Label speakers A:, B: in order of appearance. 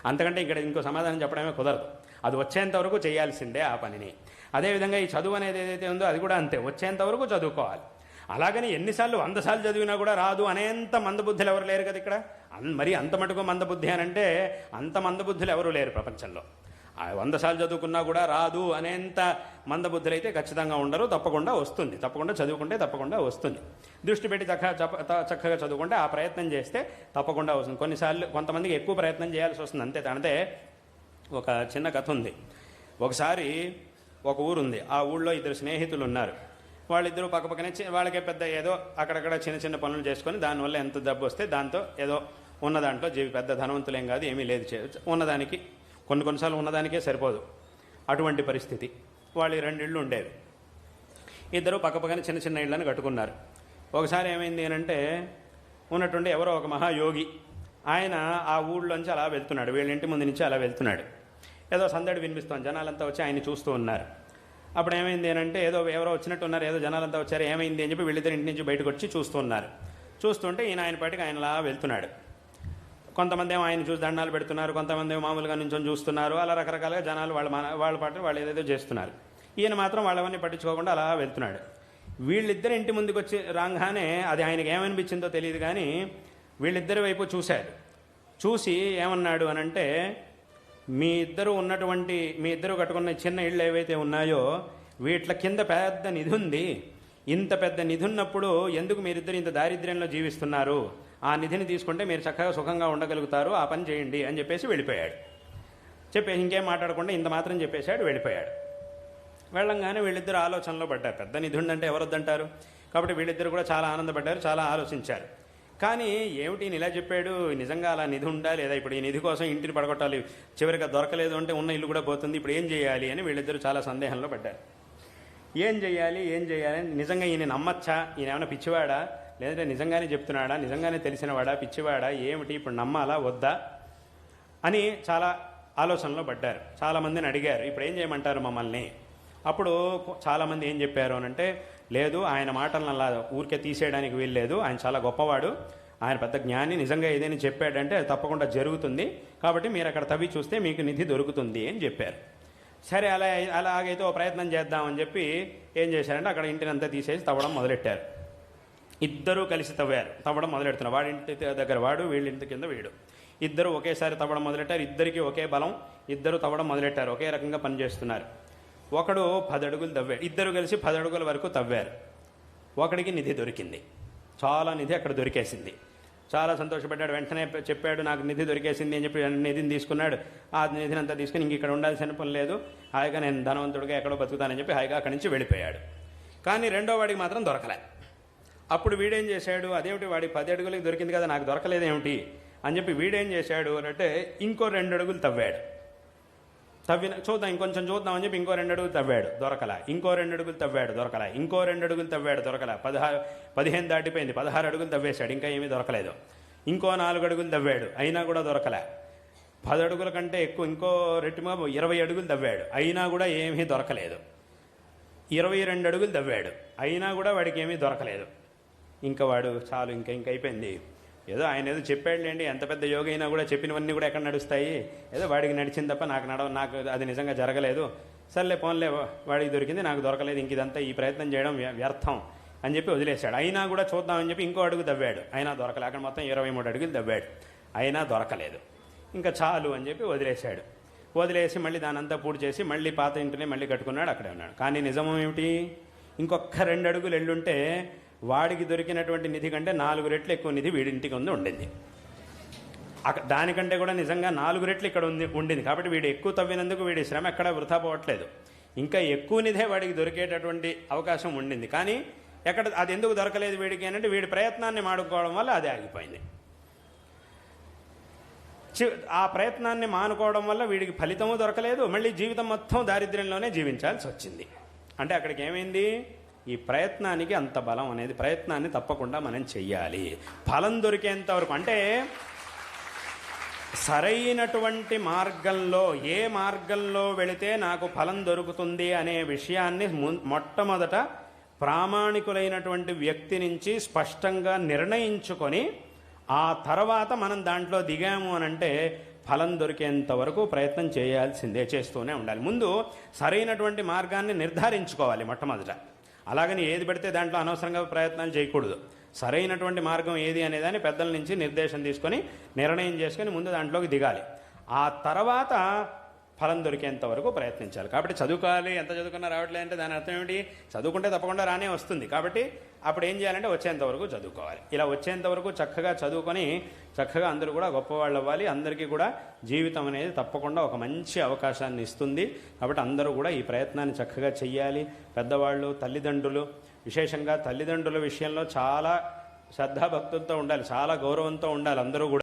A: అంతకంటే ఇక్కడ ఇంకో సమాధానం చెప్పడమే కుదరదు. అది వచ్చేంతవరకు చేయాల్సిందే ఆ పనిని. అదేవిధంగా ఈ చదువు అనేది ఏదైతే ఉందో అది కూడా అంతే, వచ్చేంతవరకు చదువుకోవాలి. అలాగని ఎన్నిసార్లు 100 సార్లు చదివినా కూడా రాదు అనేంత మందబుద్ధులు ఎవరు లేరు కదా ఇక్కడ. మరి అంత మటుకు మందబుద్ధి అని అంటే అంత మందబుద్ధులు ఎవరు లేరు ప్రపంచంలో. 100 సార్లు చదువుకున్నా కూడా రాదు అనేంత మందబుద్ధులు అయితే ఖచ్చితంగా ఉండరు. తప్పకుండా వస్తుంది, తప్పకుండా చదువుకుంటే తప్పకుండా వస్తుంది. దృష్టి పెట్టి చక్కగా చదువుకుంటే, ఆ ప్రయత్నం చేస్తే తప్పకుండా వస్తుంది. కొన్నిసార్లు కొంతమందికి ఎక్కువ ప్రయత్నం చేయాల్సి వస్తుంది అంతే. అంటే ఒక చిన్న కథ ఉంది. ఒకసారి ఒక ఊరుంది, ఆ ఊళ్ళో 2 స్నేహితులు ఉన్నారు. వాళ్ళిద్దరూ పక్కపక్కనే వాళ్ళకే పెద్ద ఏదో అక్కడక్కడ చిన్న చిన్న పనులు చేసుకొని దానివల్ల ఎంత డబ్బు వస్తే దాంతో ఏదో ఉన్న దాంట్లో పెద్ద ధనవంతులేం కాదు, ఏమీ లేదు, ఉన్నదానికి కొన్నిసార్లు ఉన్నదానికే సరిపోదు అటువంటి పరిస్థితి. వాళ్ళు 2 ఇళ్ళు ఉండేవి. ఇద్దరు పక్కపక్కనే చిన్న చిన్న ఇళ్ళని కట్టుకున్నారు. ఒకసారి ఏమైంది అంటే ఉన్నట్టుండి ఎవరో ఒక మహాయోగి ఆయన ఆ ఊళ్ళోంచి అలా వెళ్తున్నాడు, వీళ్ళ ఇంటి ముందు నుంచి అలా వెళ్తున్నాడు. ఏదో సందడి వినిపిస్తోంది, జనాలంతా వచ్చి ఆయన చూస్తూ ఉన్నారు. అప్పుడు ఏమైంది అంటే ఎవరో వచ్చినట్టు ఉన్నారు, ఏదో జనాలంతా వచ్చారు, ఏమైంది అని చెప్పి వీళ్ళిద్దరు ఇంటి నుంచి బయటకు వచ్చి చూస్తున్నారు. చూస్తుంటే ఆయన పాటికి ఆయనలా వెళ్తున్నాడు. కొంతమంది ఏమో ఆయన చూసి దండాలు పెడుతున్నారు, కొంతమంది మామూలుగా నుంచొని చూస్తున్నారు. అలా రకరకాలుగా జనాలు వాళ్ళ పాటు వాళ్ళు ఏదేదో చేస్తున్నారు. ఈయన మాత్రం వాళ్ళవన్నీ పట్టించుకోకుండా అలా వెళ్తున్నాడు. వీళ్ళిద్దరు ఇంటి ముందుకు వచ్చి రాగానే అది ఆయనకి ఏమనిపించిందో తెలియదు కానీ వీళ్ళిద్దరి వైపు చూశాడు. చూసి ఏమన్నాడు అనంటే, మీ ఇద్దరు కట్టుకున్న చిన్న ఇళ్ళు ఏవైతే ఉన్నాయో వీట్ల కింద పెద్ద నిధి ఉంది. ఇంత పెద్ద నిధి ఉన్నప్పుడు ఎందుకు మీరిద్దరు ఇంత దారిద్ర్యంలో జీవిస్తున్నారు? ఆ నిధిని తీసుకుంటే మీరు చక్కగా సుఖంగా ఉండగలుగుతారు, ఆ పని చేయండి అని చెప్పేసి వెళ్ళిపోయాడు. చెప్పేసి ఇంకేం మాట్లాడకుండా ఇంత మాత్రం చెప్పేశాడు, వెళ్ళిపోయాడు. వెళ్ళంగానే వీళ్ళిద్దరు ఆలోచనలో పడ్డారు. పెద్ద నిధి ఉందంటే ఎవరొద్దంటారు? కాబట్టి వీళ్ళిద్దరు కూడా చాలా ఆనందపడ్డారు, చాలా ఆలోచించారు. కానీ ఏమిటి ఇలా చెప్పాడు, నిజంగా అలా నిధి ఉందా లేదా? ఇప్పుడు ఈ నిధి కోసం ఇంటిని పడగొట్టాలి, చివరిగా దొరకలేదు అంటే ఉన్న ఇల్లు కూడా పోతుంది, ఇప్పుడు ఏం చేయాలి అని వీళ్ళిద్దరూ చాలా సందేహంలో పడ్డారు. ఏం చేయాలి నిజంగా ఈయన నమ్మచ్చా? ఈయన ఏమైనా పిచ్చివాడా, లేదంటే నిజంగానే చెప్తున్నాడా, నిజంగానే తెలిసినవాడా, పిచ్చివాడా, ఏమిటి ఇప్పుడు నమ్మాలా వద్దా అని చాలా ఆలోచనలో పడ్డారు. చాలామందిని అడిగారు, ఇప్పుడు ఏం చేయమంటారు మమ్మల్ని? అప్పుడు చాలామంది ఏం చెప్పారు అనంటే, లేదు ఆయన మాటలను అలా ఊరికే తీసేయడానికి వీల్లేదు, ఆయన చాలా గొప్పవాడు, ఆయన పెద్ద జ్ఞాని, నిజంగా ఏదైనా చెప్పాడంటే తప్పకుండా జరుగుతుంది, కాబట్టి మీరు అక్కడ తవ్వి చూస్తే మీకు నిధి దొరుకుతుంది అని చెప్పారు. సరే అలాగైతే ఓ ప్రయత్నం చేద్దామని చెప్పి ఏం చేశారంటే అక్కడ ఇంటినంతా తీసేసి తవ్వడం మొదలెట్టారు. ఇద్దరూ కలిసి తవ్వడం మొదలెడుతున్నారు. వాడి ఇంటి దగ్గర వాడు, వీళ్ళ ఇంటి కింద వీడు. ఇద్దరు ఒకేసారి తవ్వడం మొదలెట్టారు. ఇద్దరికి ఒకే బలం, ఇద్దరు తవ్వడం మొదలెట్టారు, ఒకే రకంగా పనిచేస్తున్నారు. ఒకడు 10 అడుగులు తవ్వాడు, ఇద్దరు కలిసి 10 అడుగుల వరకు తవ్వారు. ఒకడికి నిధి దొరికింది, చాలా నిధి అక్కడ దొరికేసింది. చాలా సంతోషపడ్డాడు. వెంటనే చెప్పాడు, నాకు నిధి దొరికేసింది అని చెప్పి నిధిని తీసుకున్నాడు. ఆ నిధిని అంతా తీసుకుని ఇంక ఇక్కడ ఉండాల్సిన పని లేదు, హాయిగా నేను ధనవంతుడిగా ఎక్కడో బతుకుతానని చెప్పి హాయిగా అక్కడి నుంచి వెళ్ళిపోయాడు. కానీ రెండో వాడికి మాత్రం దొరకలే. అప్పుడు వీడేం చేశాడు, అదేమిటి వాడి 10 అడుగులకి దొరికింది కదా, నాకు దొరకలేదేమిటి అని చెప్పి వీడేం చేశాడు అంటే ఇంకో 2 అడుగులు తవ్వాడు. చూద్దాం, ఇంకొంచెం చూద్దాం అని చెప్పి ఇంకో 2 అడుగులు తవ్వాడు, దొరకలా. ఇంకో 2 అడుగులు తవ్వాడు, దొరకలా. ఇంకో 2 అడుగులు తవ్వాడు, దొరకలా. 15 దాటిపోయింది, 16 అడుగులు తవ్వేశాడు, ఇంకా ఏమీ దొరకలేదు. ఇంకో 4 అడుగులు తవ్వాడు, అయినా కూడా దొరకలే. 10 అడుగుల కంటే ఎక్కువ ఇంకో రెట్టిమా 20 అడుగులు తవ్వాడు, అయినా కూడా ఏమీ దొరకలేదు. 22 అడుగులు తవ్వాడు, అయినా కూడా వాడికి ఏమీ దొరకలేదు. ఇంకా వాడు చాలు ఇంకా అయిపోయింది, ఏదో ఆయన ఏదో చెప్పాడులేండి, ఎంత పెద్ద యోగి అయినా కూడా చెప్పినవన్నీ కూడా ఎక్కడ నడుస్తాయి, ఏదో వాడికి నడిచింది తప్ప నాకు అది నిజంగా జరగలేదు, సర్లే పోన్లే వాడికి దొరికింది నాకు దొరకలేదు, ఇంక ఇదంతా ఈ ప్రయత్నం చేయడం వ్యర్థం అని చెప్పి వదిలేశాడు. అయినా కూడా చూద్దామని చెప్పి ఇంకో అడుగు తవ్వాడు, అయినా దొరకలే. అక్కడ మొత్తం 23 అడుగులు తవ్వాడు, అయినా దొరకలేదు. ఇంకా చాలు అని చెప్పి వదిలేశాడు. వదిలేసి మళ్ళీ దానంతా పూర్తి చేసి మళ్ళీ పాత ఇంటిని మళ్ళీ కట్టుకున్నాడు, అక్కడే ఉన్నాడు. కానీ నిజం ఏమిటి, ఇంకొక 2 అడుగులు ఎల్లుంటే వాడికి దొరికినటువంటి నిధి కంటే 4 రెట్లు ఎక్కువ నిధి వీడింటికి ఉండింది. దానికంటే కూడా నిజంగా 4 రెట్లు ఇక్కడ ఉండింది. కాబట్టి వీడు ఎక్కువ తవ్వినందుకు వీడి శ్రమ ఎక్కడా వృధా పోవట్లేదు, ఇంకా ఎక్కువ నిధే వాడికి దొరికేటటువంటి అవకాశం ఉండింది. కానీ అది ఎందుకు దొరకలేదు వీడికి అంటే వీడి ప్రయత్నాన్ని మానుకోవడం వల్ల అది ఆగిపోయింది. ఆ ప్రయత్నాన్ని మానుకోవడం వల్ల వీడికి ఫలితము దొరకలేదు, మళ్ళీ జీవితం మొత్తం దారిద్ర్యంలోనే జీవించాల్సి వచ్చింది. అంటే అక్కడికి ఏమైంది, ఈ ప్రయత్నానికి అంత బలం అనేది, ప్రయత్నాన్ని తప్పకుండా మనం చెయ్యాలి ఫలం దొరికేంత వరకు. అంటే సరైనటువంటి మార్గంలో, ఏ మార్గంలో వెళితే నాకు ఫలం దొరుకుతుంది అనే విషయాన్ని మొట్టమొదట ప్రామాణికులైనటువంటి వ్యక్తి నుంచి స్పష్టంగా నిర్ణయించుకొని ఆ తర్వాత మనం దాంట్లో దిగాము అనంటే ఫలం దొరికేంత వరకు ప్రయత్నం చేయాల్సిందే, చేస్తూనే ఉండాలి. ముందు సరైనటువంటి మార్గాన్ని నిర్ధారించుకోవాలి మొట్టమొదట. అలాగని ఏది పెడితే దాంట్లో అనవసరంగా ప్రయత్నాలు చేయకూడదు. సరైనటువంటి మార్గం ఏది అనేదాన్ని పెద్దల నుంచి నిర్దేశం తీసుకొని నిర్ణయం చేసుకొని ముందు దాంట్లోకి దిగాలి. ఆ తర్వాత ఫలం దొరికేంత వరకు ప్రయత్నించాలి. కాబట్టి చదువుకోవాలి, ఎంత చదువుకున్నా రావట్లేదు అంటే దాని అర్థం ఏమిటి? చదువుకుంటే తప్పకుండా రానే వస్తుంది. కాబట్టి అప్పుడు ఏం చేయాలంటే వచ్చేంత వరకు చదువుకోవాలి. ఇలా వచ్చేంత వరకు చక్కగా చదువుకొని చక్కగా అందరూ కూడా గొప్పవాళ్ళు అవ్వాలి. అందరికీ కూడా జీవితం అనేది తప్పకుండా ఒక మంచి అవకాశాన్ని ఇస్తుంది. కాబట్టి అందరూ కూడా ఈ ప్రయత్నాన్ని చక్కగా చెయ్యాలి. పెద్దవాళ్ళు, తల్లిదండ్రులు, విశేషంగా తల్లిదండ్రుల విషయంలో చాలా శ్రద్ధాభక్తులతో ఉండాలి, చాలా గౌరవంతో ఉండాలి అందరూ కూడా.